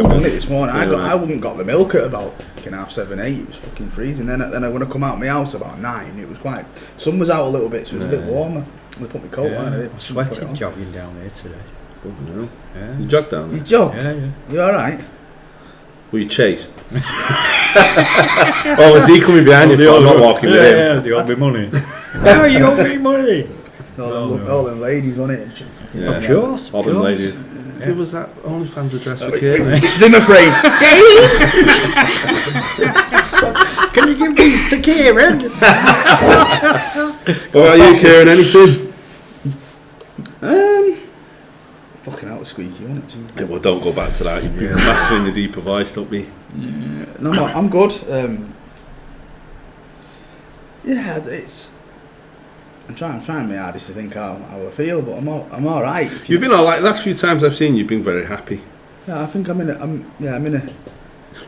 I done it this morning. I wouldn't got the milk at about 7:30, 8. It was fucking freezing. Then when I come out of my house about 9, it was quite. Sun was out a little bit, so it was a bit warmer. They put my coat on. I sweated jogging down here today. Yeah. You jogged down there? You jogged? Yeah. You alright? Were you chased? Oh, was he coming behind you? I'm not walking with him. Yeah, they owe me money. How you owe me money? All them ladies, wasn't it? Yeah. Of course. All them ladies. Give us that OnlyFans address for Ciaran. Zimmer frame. Can you give these to Ciaran? What about you, Ciaran? Anything? Fucking hell, it was squeaky, wasn't it? Jesus. Yeah, well, don't go back to that. You've been mastering the deeper voice, don't be. Yeah. No, I'm good. It's. I'm trying my hardest to think how I feel, but I'm all right. You've been all right. The last few times I've seen you, you've been very happy. Yeah, I think I'm in a.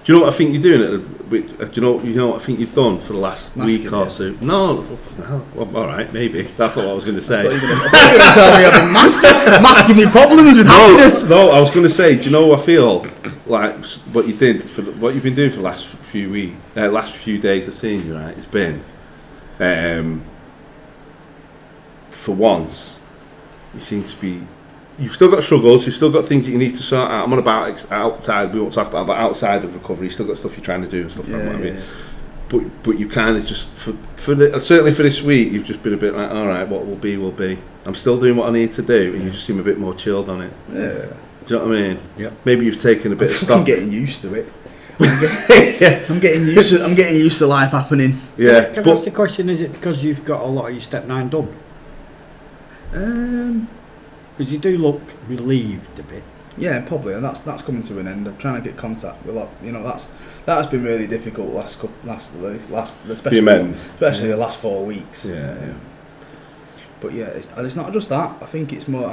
Do you know what I think you're doing? Do you know what I think you've done for the last week or so? No, well, all right, maybe. That's not what I was going to say. You're going to tell me I've been masking my problems with happiness. No, I was going to say. Do you know what I feel like? What you did for what you've been doing for the last few days I've seen you. Right, it's been. For once, you seem to be. You've still got struggles. You've still got things that you need to sort out. I'm on about outside. We won't talk about outside of recovery. You've still got stuff you're trying to do and stuff like that. I mean, but you kind of just certainly for this week, you've just been a bit like, all right, what will be will be. I'm still doing what I need to do, and you just seem a bit more chilled on it. Yeah. Do you know what I mean? Yeah. Maybe you've taken a bit of stock. I'm getting used to it. I'm getting used to life happening. Yeah. Can I ask the question? Is it because you've got a lot of your step 9 done? Because you do look relieved a bit. Yeah, probably, and that's coming to an end. I'm trying to get contact with that's been really difficult especially the last 4 weeks. Yeah. But yeah, it's not just that. I think it's more.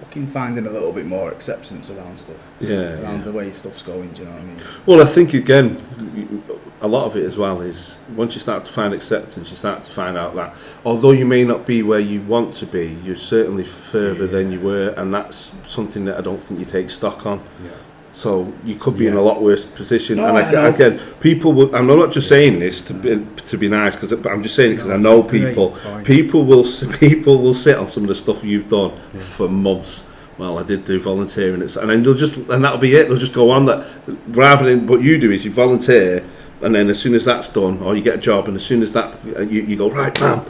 Fucking finding a little bit more acceptance around stuff. Around the way stuff's going. Do you know what I mean? Well, I think again, a lot of it as well is once you start to find acceptance, you start to find out that although you may not be where you want to be, you're certainly further than you were, and that's something that I don't think you take stock on. Yeah. So you could be in a lot worse position. No, and again, people will. I'm not just saying this to be nice, but I'm just saying it because I know people. People will sit on some of the stuff you've done for months. Well, I did do volunteering, and then that'll be it. They'll just go on that. Rather than what you do is you volunteer, and then as soon as that's done, or you get a job, and as soon as that you go right, bam.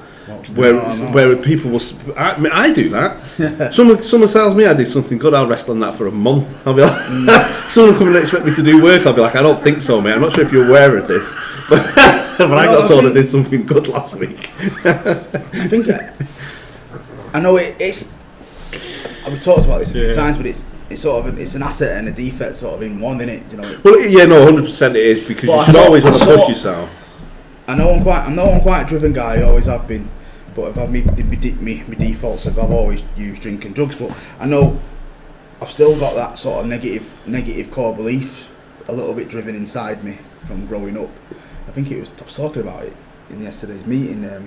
Where people will, I do that. Someone tells me I did something good, I'll rest on that for a month. I'll be like, someone come and expect me to do work, I'll be like, I don't think so, mate. I'm not sure if you're aware of this, but I got told I did something good last week. I think I know it's. We've talked about this a few times, but it's sort of it's an asset and a defect sort of in one, isn't it? You know. Well, yeah, no, 100% it is, because you should always want to push yourself. I'm quite a driven guy. I always have been, but I've had me defaults. I've always used drinking drugs, but I know I've still got that sort of negative core belief, a little bit driven inside me from growing up. I was talking about it in yesterday's meeting. I've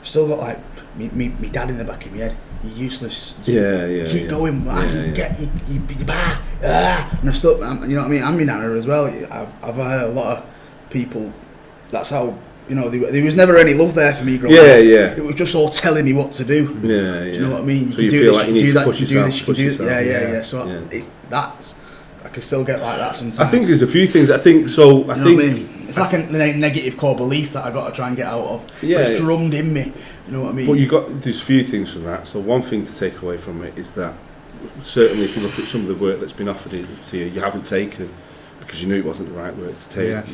still got like me dad in the back of my head. You're useless. Keep going. I can get you. And I've still, you know what I mean. I'm my nana as well. I've had a lot of people. That's how, you know, there was never any love there for me growing up. It was just all telling me what to do. Do you know what I mean? So you feel like you need to push yourself. So that's. I can still get like that sometimes. I think there's a few things. I think so. I think what I mean? It's like a negative core belief that I got to try and get out of. It's drummed in me. You know what I mean? But there's a few things from that. So one thing to take away from it is that certainly if you look at some of the work that's been offered to you, you haven't taken because you knew it wasn't the right work to take.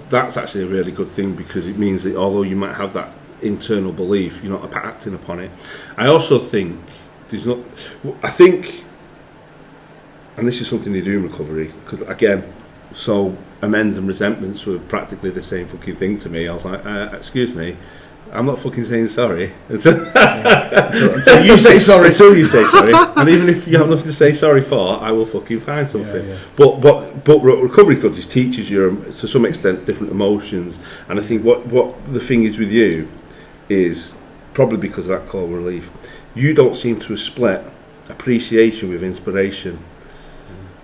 That's actually a really good thing, because it means that although you might have that internal belief, you're not acting upon it. I also think and this is something you do in recovery, because again, so amends and resentments were practically the same fucking thing to me. I was like, excuse me, I'm not fucking saying sorry until you say sorry. Until you say sorry, and even if you have nothing to say sorry for, I will fucking find something. But recovery club just teaches you to some extent different emotions, and I think what the thing is with you is probably because of that core relief, you don't seem to have split appreciation with inspiration.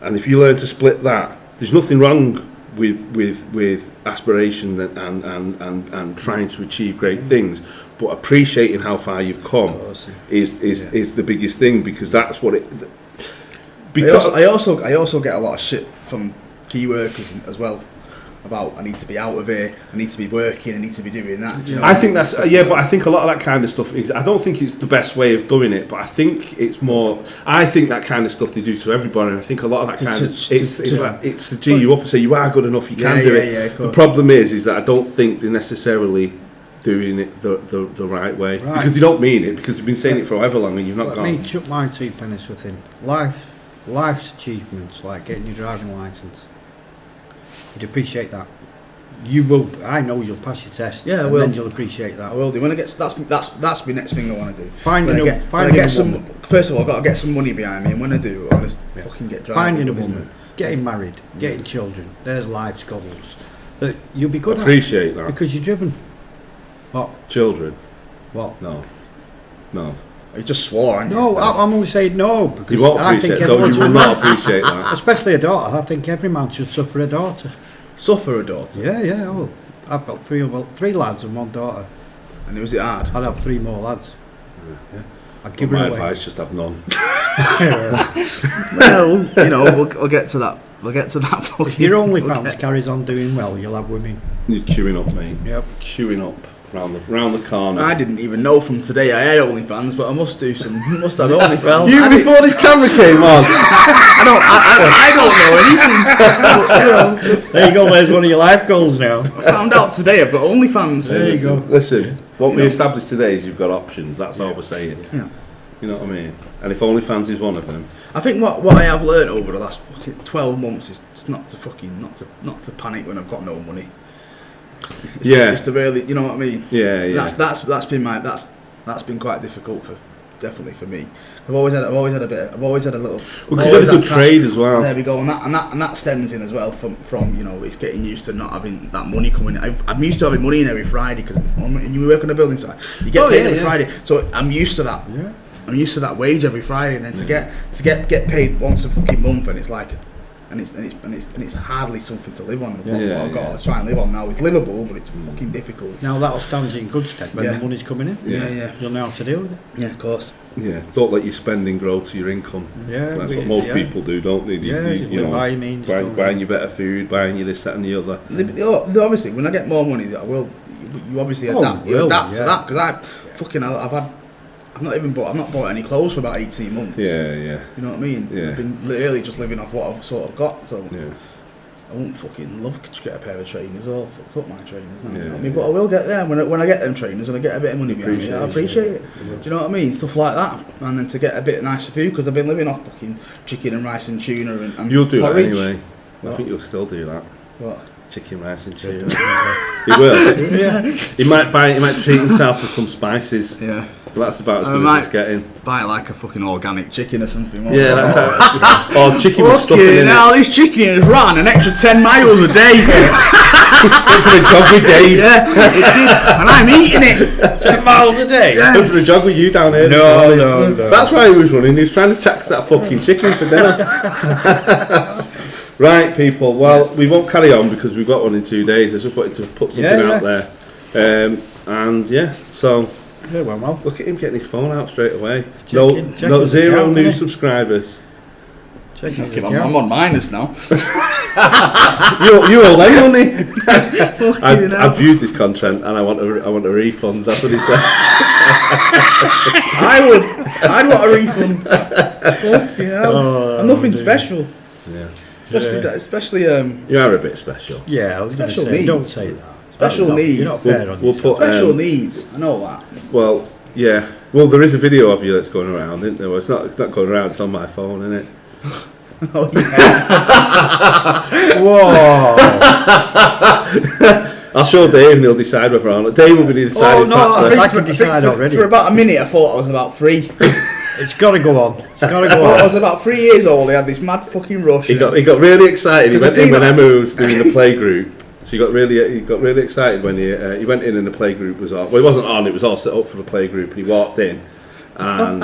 And if you learn to split that, there's nothing wrong with aspiration and trying to achieve great things, but appreciating how far you've come is the biggest thing, because that's what it. Because I also get a lot of shit from key workers as well about I need to be out of here, I need to be working, I need to be doing that. You know? I think that's but I think a lot of that kind of stuff is. I don't think it's the best way of doing it, but I think it's more. I think that kind of stuff they do to everybody, and I think a lot of that kind of it's to G you up and say you are good enough, you can do it. Yeah, the problem is that I don't think they're necessarily doing it the right way, because they don't mean it, because they've been saying it for however long and you've not gone. Let me chuck my 2 pennies within life's achievements, like getting your driving licence. You'd appreciate that. You will. I know you'll pass your test. Yeah, and then you'll appreciate that. I will do. When I get that's my next thing I want to do. First of all, I've got to get some money behind me, and when I do, I want to fucking get driving. Finding a woman, getting married, getting children. There's life's goals that you'll be good appreciate at. That because you're driven. What? Children? What? No. You just swore, aren't you? No, I'm only saying no. Because you won't appreciate it. You will not appreciate that. Especially a daughter. I think every man should suffer a daughter. Suffer a daughter? Yeah. Oh, I've got 3 lads and 1 daughter. And was it hard? I'd have 3 more lads. Yeah. I'd give my advice, just have none. Well, you know, we'll get to that. We'll get to that. If your OnlyFans carries on doing well, you'll have women. You're queuing up, mate. Yep. Queuing up. Round the corner. I didn't even know from today I had OnlyFans, but I must have OnlyFans. Before this camera came on. I don't know anything. There you go. There's one of your life goals now. I found out today I've got OnlyFans. There you go. Listen, what we established today is you've got options. That's all we're saying. Yeah. You know what I mean? And if OnlyFans is one of them. I think what I have learned over the last fucking 12 months is not to panic when I've got no money. It's to really, you know what I mean? Yeah. That's been quite difficult definitely for me. I've always had a little. Because you had a good trade as well. There we go, and that stems in as well from you know, it's getting used to not having that money coming in. I'm used to having money in every Friday because when you work on a building site, you get paid every Friday. So I'm used to that. Yeah. I'm used to that wage every Friday, and then to get paid once a fucking month, and it's like. And it's hardly something to live on. What I've got to try and live on now. It's livable, but it's fucking difficult. Now that'll stand you in good stead when the money's coming in. Yeah. You'll know how to deal with it. Yeah, of course. Yeah, don't let your spending grow to your income. Yeah, that's what most people do, don't they? You know, buying you better food, buying you this, that, and the other. Obviously, when I get more money, you obviously adapt. You adapt to that because I've not bought any clothes for about 18 months. Yeah. You know what I mean? Yeah. I've been literally just living off what I've sort of got. So yeah. I wouldn't fucking love to get a pair of trainers. All fucked up my trainers now. Yeah, You know what I mean? But I will get there when I get them trainers and I get a bit of money behind me. I appreciate it. Do you know what I mean? Stuff like that, and then to get a bit nicer food because I've been living off fucking chicken and rice and tuna and you'll do porridge. that anyway. What? I think you'll still do that. What? Chicken, rice and tuna. He will. Yeah. He might treat himself with some spices. Yeah. But that's about as good as it's getting. Buy like a fucking organic chicken or something. Yeah, that's how. Or chicken with stuffing in it. Now this chicken has run an extra 10 miles a day. Went for a jog with Dave. Yeah, it did, and I'm eating it. 10 miles a day. Yeah. Went for a jog with you down here. No. That's why he was running. He was trying to tax that fucking chicken for dinner. Right, people. Well, we won't carry on because we've got one in 2 days. I just wanted to put something out there. So. Yeah, well. Look at him getting his phone out straight away. Checking Zero new subscribers. I'm on minus now. you owe them money. I've viewed this content and I want a refund. That's what he said. I'd want a refund. I'm nothing special. Yeah. Especially you are a bit special. Yeah, I was going to say, needs. don't say that. Special needs. You're not fair on we'll put special needs. I know that. Well, yeah. Well, there is a video of you that's going around, isn't there? Well, it's not going around. It's on my phone, isn't it? Oh yeah. Whoa. I'll show Dave and he'll decide whether or not. Dave will be the deciding factor. I can decide already. For about a minute, I thought I was about 3. It's got to go on. I was about 3 years old. He had this mad fucking rush. He got really excited. He went in when Emma was doing the play group. So he got really excited when he went in and the play group was on. Well, it wasn't on. It was all set up for the play group, and he walked in, and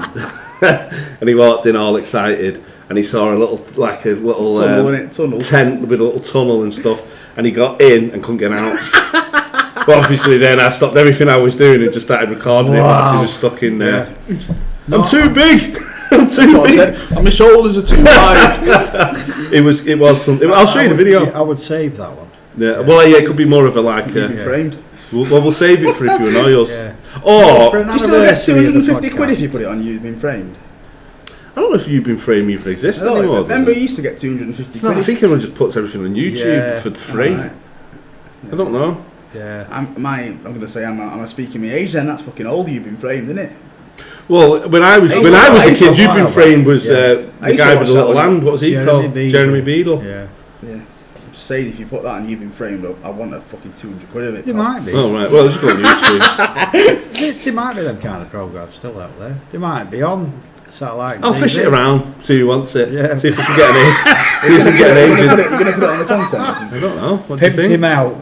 and he walked in all excited, and he saw a little tunnel. tent with a little tunnel and stuff, and he got in and couldn't get out. Well, obviously then I stopped everything I was doing and just started recording him as he was stuck in there. Yeah. I'm too big. I'm too big. And my shoulders are too wide. It was something. I'll show you the video. I would save that one. Yeah. Well, yeah, it could be more of a like. Framed. We'll save it for if you annoy us. Yeah. Or you still get 250 quid if you put it on You've Been Framed. I don't know if You've Been Framed even exists anymore. I remember you used to get 250 quid. No, I think everyone just puts everything on YouTube for free. Right. I don't know. Yeah. I'm going to say I'm speaking my age then. That's fucking old. You've Been Framed, isn't it? Well, when I was a kid, You've Been Framed was the guy with the little land. What was he called? Jeremy Beadle. Yeah. I'm just saying, if you put that on You've Been Framed, I want a fucking 200 quid of it. There might be. Oh right. Well, just go on YouTube. There might be them kind of programs still out there. They might be on satellite. I'll fish it around. See who wants it. Yeah. See if we can get an agent. You're going to put it on the content? I don't know. What do you Pimp think? him out.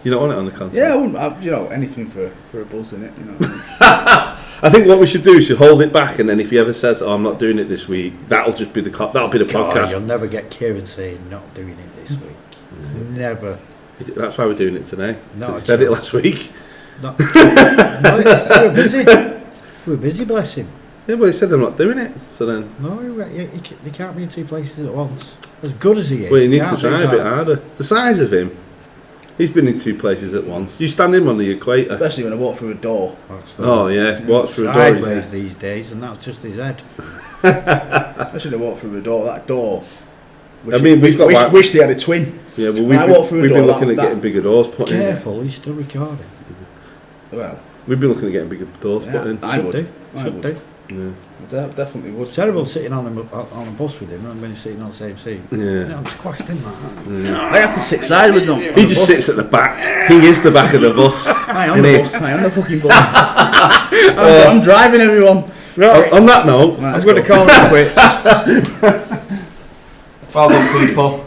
You don't want it on the content? Yeah, I wouldn't. Anything for a buzz in it. I think what we should do is hold it back, and then if he ever says, "Oh, I'm not doing it this week," that'll just be the podcast. You'll never get Ciaran saying not doing it this week. Never. That's why we're doing it today. No, he said it last week. No, we're busy. We're busy, bless him. Yeah, well, he said I'm not doing it. So then, no, he can't be in two places at once. As good as he is, well, you need to try a bit harder. The size of him. He's been in two plations at once. You stand him on the equator. Especially when I walk through a door. Oh yeah, walk through a door. Sideways these days, and that's just his head. Especially when I walk through a door. That door. Wish they had a twin. Yeah, well, we've been looking at getting bigger doors put in. Careful, he's still recording. Well, we've been looking at getting bigger doors put in. I would do. Yeah. Definitely would. It's terrible sitting on a bus with him and when he's sitting on the same seat. Yeah. I'm squashed in that. I have to sit sideways on. He just sits at the back. He is the back of the bus. I am the bus. I am the fucking bus. I'm driving everyone. Right. On that note, I'm going to call it quit. well done, people.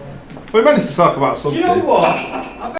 We managed to talk about something. Do you know what?